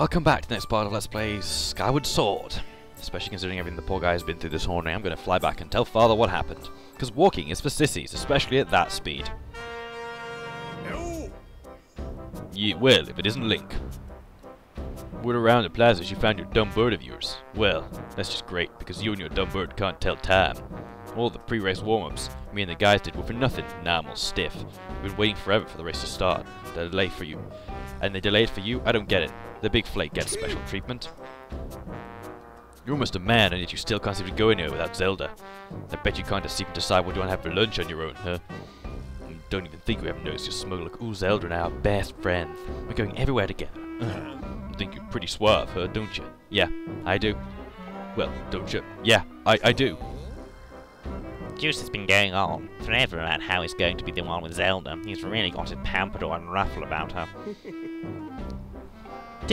Welcome back to the next part of Let's Play Skyward Sword. Especially considering everything the poor guy has been through this morning, I'm going to fly back and tell Father what happened. Because walking is for sissies, especially at that speed. No. Yeah, well, if it isn't Link. Word around the plaza you found your dumb bird of yours. Well, that's just great, because you and your dumb bird can't tell time. All the pre-race warm-ups me and the guys did were for nothing. Now I'm all stiff. We've been waiting forever for the race to start. They delayed for you. And they delayed for you? I don't get it. The big flake gets special treatment. You're almost a man, and yet you still can't seem to go anywhere without Zelda. I bet you can't even decide what you want to have for lunch on your own, huh? Don't even think we haven't noticed your smug look. Ooh, Zelda and I are best friends. We're going everywhere together. You think you're pretty suave, huh, don't you? Yeah, I do. Well, don't you? Yeah, I do. Juice has been going on forever about how he's going to be the one with Zelda. He's really got his pompadour and ruffle about her. I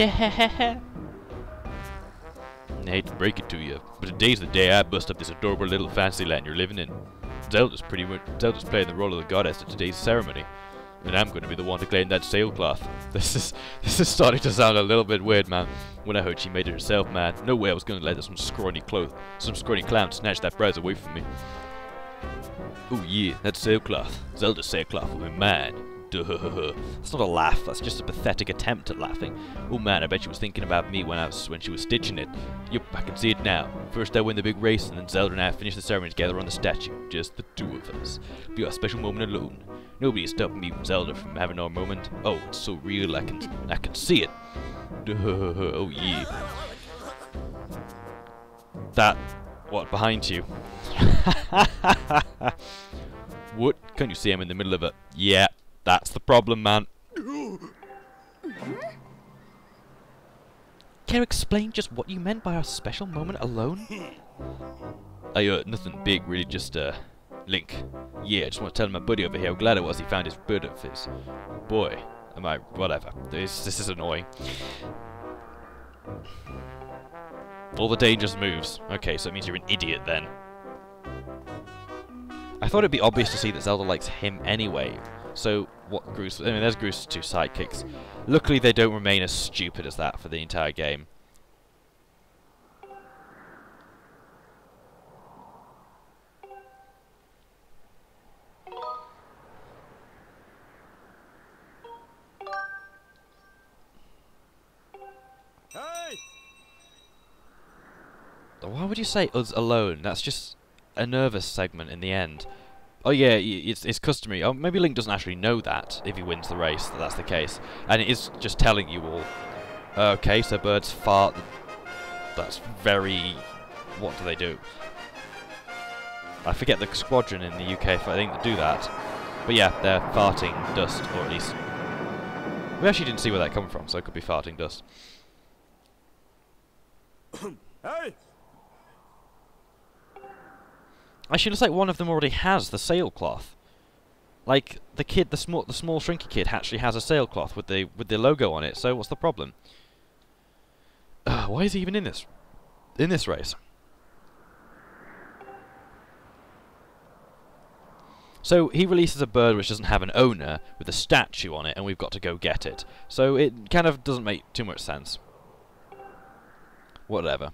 hate to break it to you, but today's the day I bust up this adorable little fancy land you're living in. Zelda's playing the role of the goddess at today's ceremony, and I'm going to be the one to claim that sailcloth. This is starting to sound a little bit weird, man. When I heard she made it herself, man, no way I was going to let some scrawny clown snatch that prize away from me. Oh yeah, that sailcloth. Zelda's sailcloth will be mine. Duh. That's not a laugh, that's just a pathetic attempt at laughing. Oh man, I bet she was thinking about me when she was stitching it. Yep, I can see it now. First I win the big race, and then Zelda and I finish the ceremony together on the statue. Just the two of us. Be our special moment alone. Nobody is stopping me and Zelda from having our moment. Oh, it's so real, I can see it. Duh, oh yeah. That, what, behind you? What? Can't you see I'm in the middle of it? Yeah. That's the problem, man. Care explain just what you meant by our special moment alone? Nothing big, really, just, Link. Yeah, I just want to tell my buddy over here how glad I was he found his bird of his. Boy, whatever. This is annoying. All the dangerous moves. Okay, so it means you're an idiot then. I thought it'd be obvious to see that Zelda likes him anyway. So, what Groose... I mean, there's Groose's two sidekicks. Luckily, they don't remain as stupid as that for the entire game. Hey! Why would you say us alone? That's just a nervous segment in the end. Oh yeah, it's customary. Oh, maybe Link doesn't actually know that, if he wins the race, that's the case. And it is just telling you all. Okay, so birds fart. That's very... What do they do? I forget the squadron in the UK for I think they do that. But yeah, they're farting dust, or at least... We actually didn't see where that come from, so it could be farting dust. Hey! Actually, looks like one of them already has the sailcloth. Like the small shrinky kid actually has a sailcloth with the logo on it. So what's the problem? Why is he even in this race? So he releases a bird which doesn't have an owner with a statue on it, and we've got to go get it. So it kind of doesn't make too much sense. Whatever.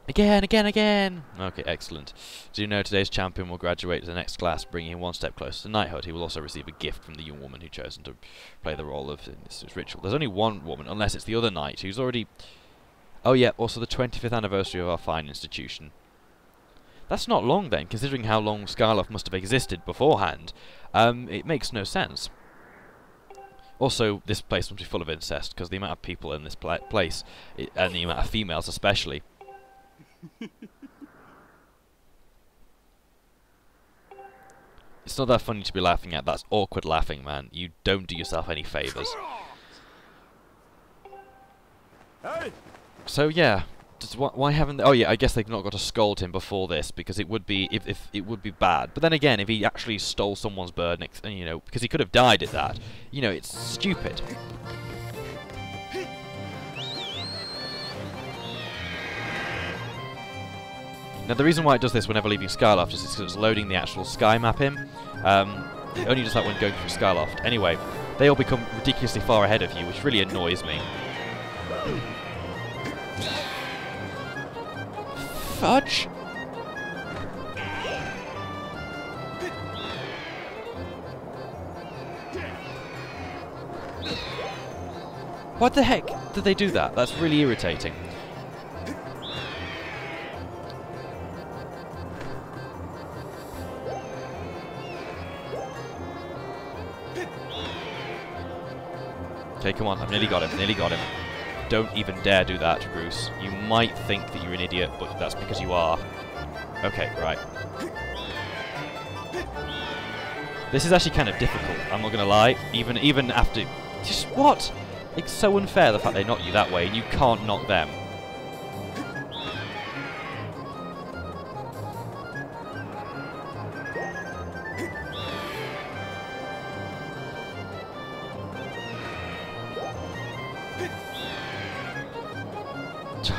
Again! Okay, excellent. Do you know today's champion will graduate to the next class, bringing him one step closer to knighthood. He will also receive a gift from the young woman who chosen to play the role of in this ritual. There's only one woman, unless it's the other knight, who's already... Oh yeah, also the 25th anniversary of our fine institution. That's not long then, considering how long Skyloft must have existed beforehand. It makes no sense. Also, this place must be full of incest, because the amount of people in this place, and the amount of females especially... It's not that funny to be laughing at. That's awkward laughing, man. You don't do yourself any favours. Hey! So yeah, why haven't they? Oh yeah, I guess they've not got to scold him before this because it would be if it would be bad. But then again, if he actually stole someone's bird, you know, because he could have died at that. You know, it's stupid. Now the reason why it does this whenever leaving Skyloft is because it's loading the actual sky map in. It only does that when going through Skyloft. Anyway, they all become ridiculously far ahead of you, which really annoys me. Fudge! What the heck did they do that? That's really irritating. Okay, come on, I've nearly got him, nearly got him. Don't even dare do that, Bruce. You might think that you're an idiot, but that's because you are. Okay, right. This is actually kind of difficult, I'm not gonna lie. Even after... Just what? It's so unfair the fact they knock you that way and you can't knock them.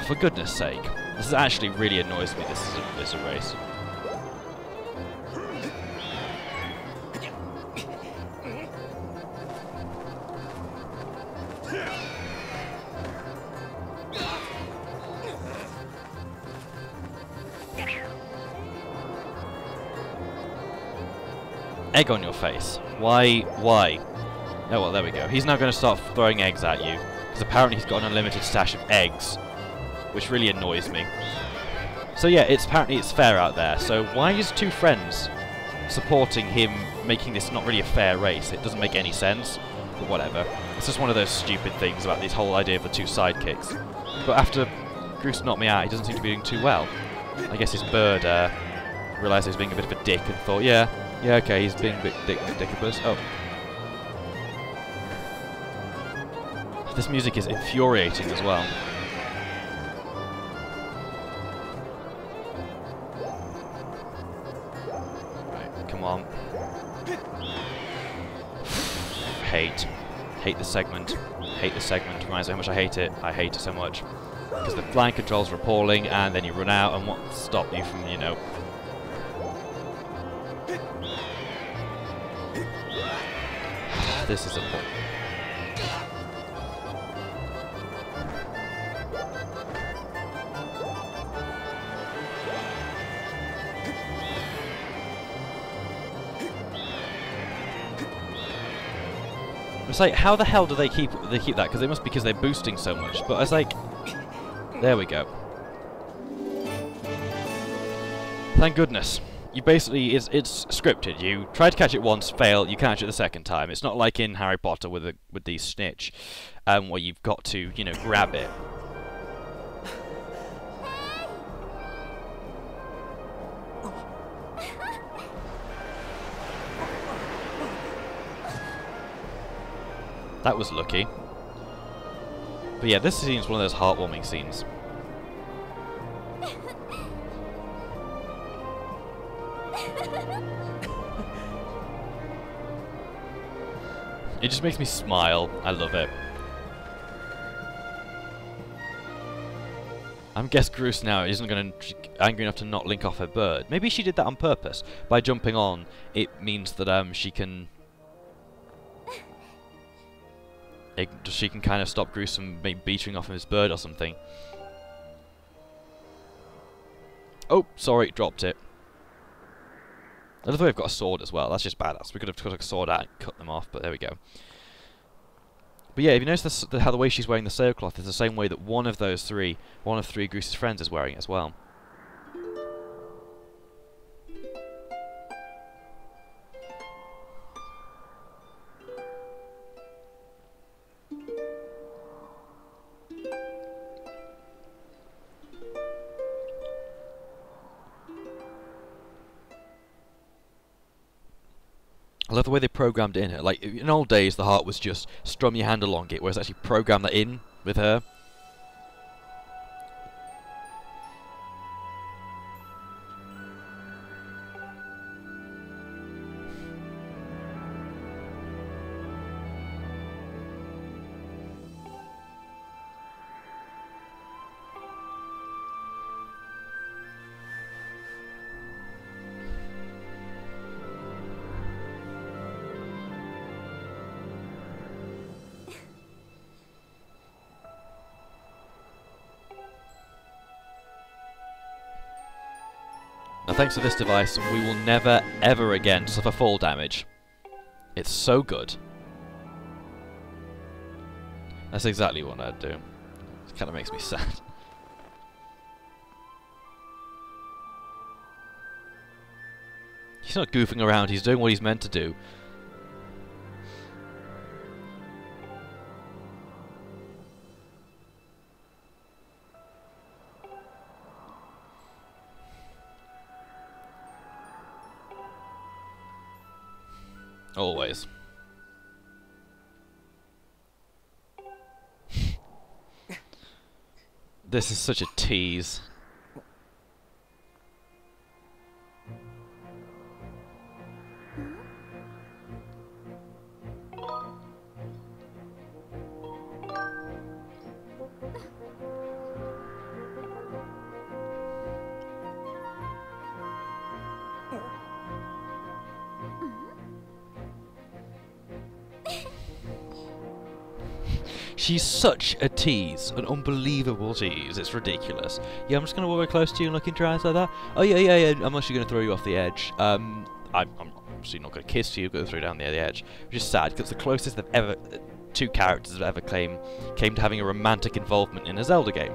For goodness sake. This actually really annoys me, this is a race. Egg on your face. Why? Why? Oh well, there we go. He's now going to start throwing eggs at you, because apparently he's got an unlimited stash of eggs, which really annoys me. So yeah, apparently it's fair out there. So why is two friends supporting him making this not really a fair race? It doesn't make any sense, but whatever. It's just one of those stupid things about this whole idea of the two sidekicks. But after Goose knocked me out, he doesn't seem to be doing too well. I guess his bird realised he was being a bit of a dick and thought, yeah, okay, he's being a bit dickabus. Oh. This music is infuriating as well. Right, come on. Hate the segment. Hate the segment. Reminds me how much I hate it. I hate it so much. Because the flying controls are appalling, and then you run out, and what stop you from, you know... This is appalling. It's like, how the hell do they keep that? Because it must be because they're boosting so much. But I was like, there we go. Thank goodness. You basically, it's scripted. You try to catch it once, fail, you catch it the second time. It's not like in Harry Potter with the snitch, where you've got to, you know, grab it. That was lucky. But yeah, this scene is one of those heartwarming scenes. It just makes me smile. I love it. I guess Groose now isn't going to angry enough to not link off her bird. Maybe she did that on purpose. By jumping on, it means that she can kind of stop Groose from beating off his bird or something. Oh, sorry, dropped it. I love the way I've got a sword as well. That's just badass. We could have took a sword out and cut them off, but there we go. But yeah, if you notice how the way she's wearing the sailcloth is the same way that one of three Goose's friends is wearing it as well. I love the way they programmed it in her. Like, in old days, the heart was just strum your hand along it, whereas actually program that in with her. thanks to this device, we will never, ever again suffer fall damage. It's so good. That's exactly what I'd do. It kind of makes me sad. He's not goofing around, he's doing what he's meant to do. Always. This is such a tease. She's such a tease, an unbelievable tease. It's ridiculous. Yeah, I'm just gonna walk close to you and look into your eyes like that. Oh yeah. I'm actually gonna throw you off the edge. I'm obviously not gonna kiss you. I'm gonna throw you down the edge, which is sad because it's the closest they've ever two characters have ever came to having a romantic involvement in a Zelda game,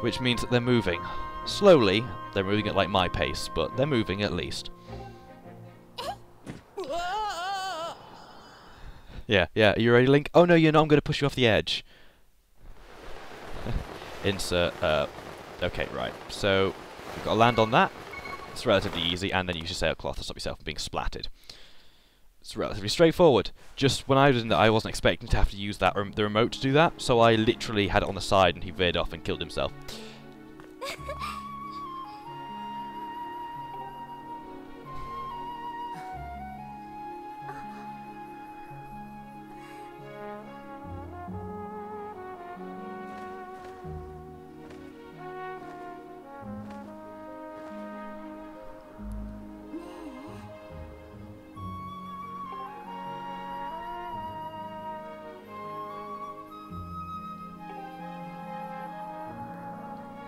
which means that they're moving slowly. They're moving at like my pace, but they're moving at least. Yeah, are you ready, Link? Oh no, you're not, I'm gonna push you off the edge. Insert, okay, right. So, we've got to land on that. It's relatively easy, and then use your sailcloth to stop yourself from being splattered. It's relatively straightforward. Just when I was in there, I wasn't expecting to have to use that the remote to do that, so I literally had it on the side and he veered off and killed himself.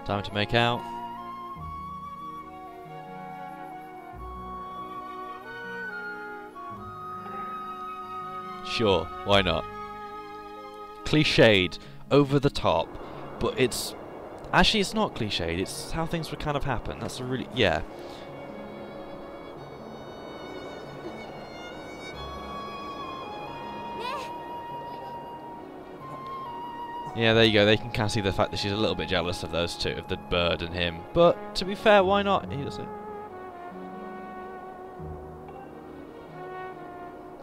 Time to make out. Sure, why not? Cliched, over the top, but it's... Actually, it's not cliched, it's how things would kind of happen. That's a really... yeah. Yeah, there you go. They can kind of see the fact that she's a little bit jealous of those two, of the bird and him. But, to be fair, why not? He doesn't.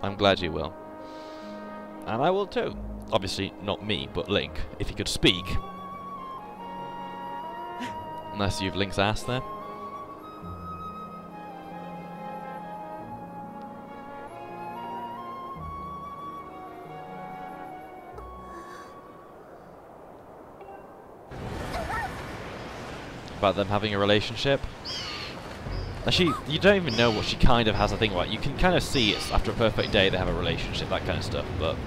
I'm glad you will. And I will too. Obviously, not me, but Link. If he could speak. Unless you've Link's ass there. About them having a relationship. Actually, you don't even know what she kind of has a thing about. You can kind of see it's after a perfect day they have a relationship, that kind of stuff, but...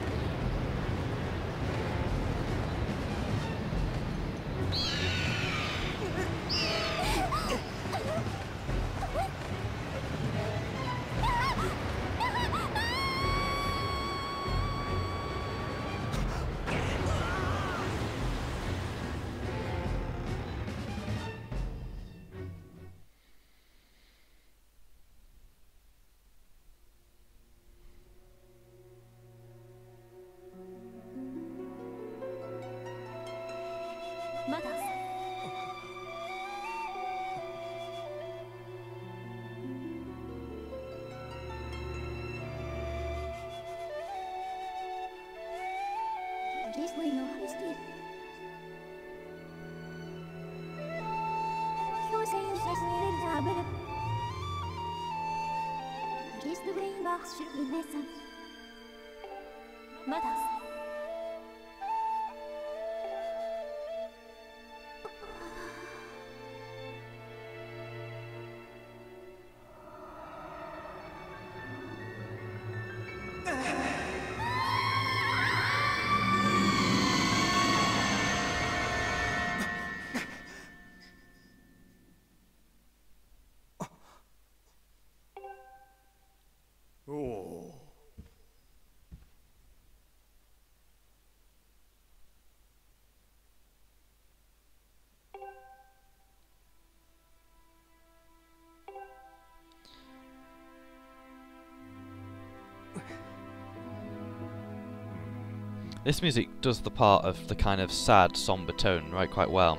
This music does the part of the kind of sad, somber tone right quite well.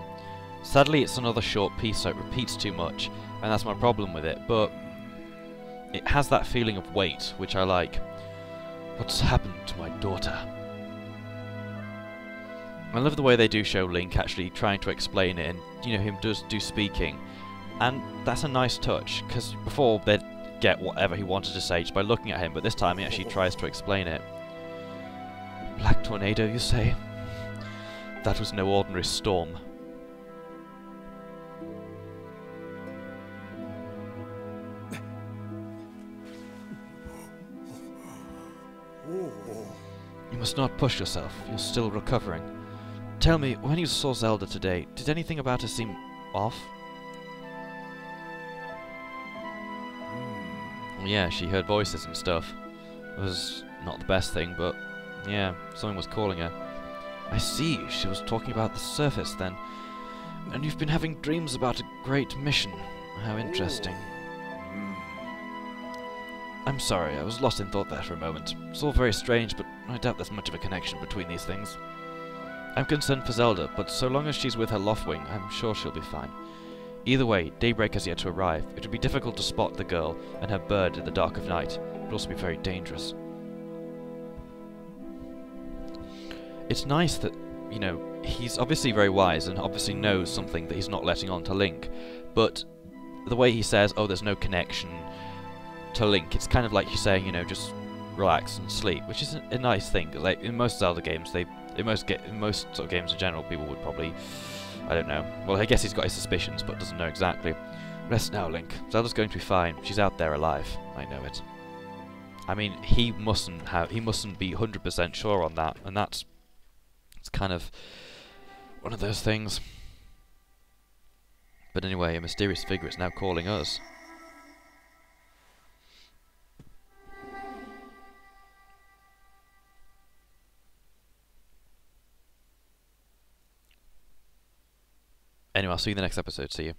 Sadly, it's another short piece, so it repeats too much, and that's my problem with it, but it has that feeling of weight, which I like. What's happened to my daughter? I love the way they do show Link actually trying to explain it, and you know, him does do speaking, and that's a nice touch, because before they'd get whatever he wanted to say just by looking at him, but this time he actually tries to explain it. Black tornado, you say? That was no ordinary storm. You must not push yourself. You're still recovering. Tell me, when you saw Zelda today, did anything about her seem off? Well, yeah, she heard voices and stuff. It was not the best thing, but yeah, something was calling her. I see, she was talking about the surface then. And you've been having dreams about a great mission. How interesting. I'm sorry, I was lost in thought there for a moment. It's all very strange, but I doubt there's much of a connection between these things. I'm concerned for Zelda, but so long as she's with her Loftwing, I'm sure she'll be fine. Either way, daybreak has yet to arrive. It would be difficult to spot the girl and her bird in the dark of night. It would also be very dangerous. It's nice that, you know, he's obviously very wise and obviously knows something that he's not letting on to Link, but the way he says, oh, there's no connection to Link, it's kind of like you're saying, you know, just relax and sleep, which is a nice thing. Like in most Zelda games, in most sort of games in general, people would probably, I don't know. Well, I guess he's got his suspicions, but doesn't know exactly. Rest now, Link. Zelda's going to be fine. She's out there alive. I know it. I mean, he mustn't be 100% sure on that, and it's kind of one of those things. But anyway, a mysterious figure is now calling us. Anyway, I'll see you in the next episode. See you.